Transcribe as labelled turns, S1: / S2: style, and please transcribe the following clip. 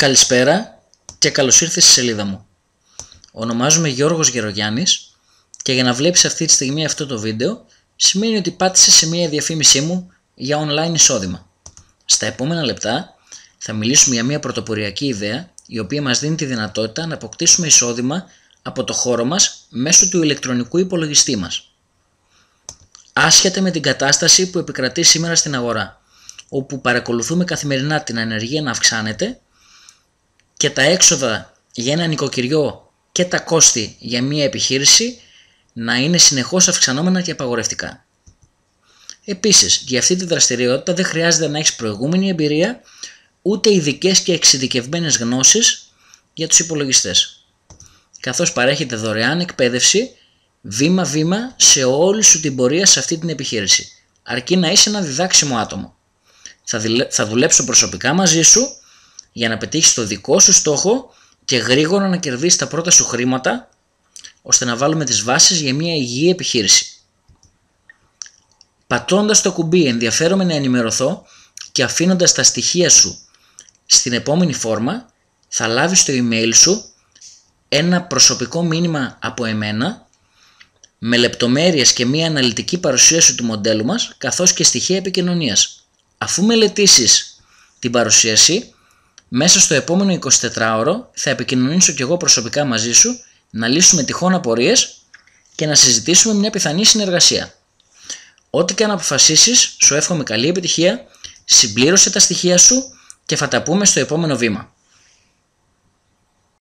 S1: Καλησπέρα και καλώς ήρθες στη σελίδα μου. Ονομάζομαι Γιώργος Γερογιάννης και για να βλέπεις αυτή τη στιγμή αυτό το βίντεο σημαίνει ότι πάτησες σε μια διαφήμισή μου για online εισόδημα. Στα επόμενα λεπτά θα μιλήσουμε για μια πρωτοποριακή ιδέα η οποία μας δίνει τη δυνατότητα να αποκτήσουμε εισόδημα από το χώρο μας μέσω του ηλεκτρονικού υπολογιστή μας. Άσχετα με την κατάσταση που επικρατεί σήμερα στην αγορά, όπου παρακολουθούμε καθημερινά την ανεργία να αυξάνεται και τα έξοδα για ένα νοικοκυριό και τα κόστη για μια επιχείρηση να είναι συνεχώς αυξανόμενα και απαγορευτικά. Επίσης, για αυτή τη δραστηριότητα δεν χρειάζεται να έχεις προηγούμενη εμπειρία ούτε ειδικές και εξειδικευμένες γνώσεις για τους υπολογιστές, καθώς παρέχεται δωρεάν εκπαίδευση βήμα-βήμα σε όλη σου την πορεία σε αυτή την επιχείρηση, αρκεί να είσαι ένα διδάξιμο άτομο. Θα δουλέψω προσωπικά μαζί σου για να πετύχεις το δικό σου στόχο και γρήγορα να κερδίσεις τα πρώτα σου χρήματα, ώστε να βάλουμε τις βάσεις για μια υγιή επιχείρηση. Πατώντας το κουμπί ενδιαφέρομαι να ενημερωθώ και αφήνοντας τα στοιχεία σου στην επόμενη φόρμα, θα λάβεις στο email σου ένα προσωπικό μήνυμα από εμένα με λεπτομέρειες και μια αναλυτική παρουσίαση του μοντέλου μας, καθώς και στοιχεία επικοινωνίας. Αφού μελετήσεις την παρουσίαση, μέσα στο επόμενο 24ωρο θα επικοινωνήσω και εγώ προσωπικά μαζί σου, να λύσουμε τυχόν απορίες και να συζητήσουμε μια πιθανή συνεργασία. Ό,τι και αν αποφασίσεις, σου εύχομαι καλή επιτυχία, συμπλήρωσε τα στοιχεία σου και θα τα πούμε στο επόμενο βήμα.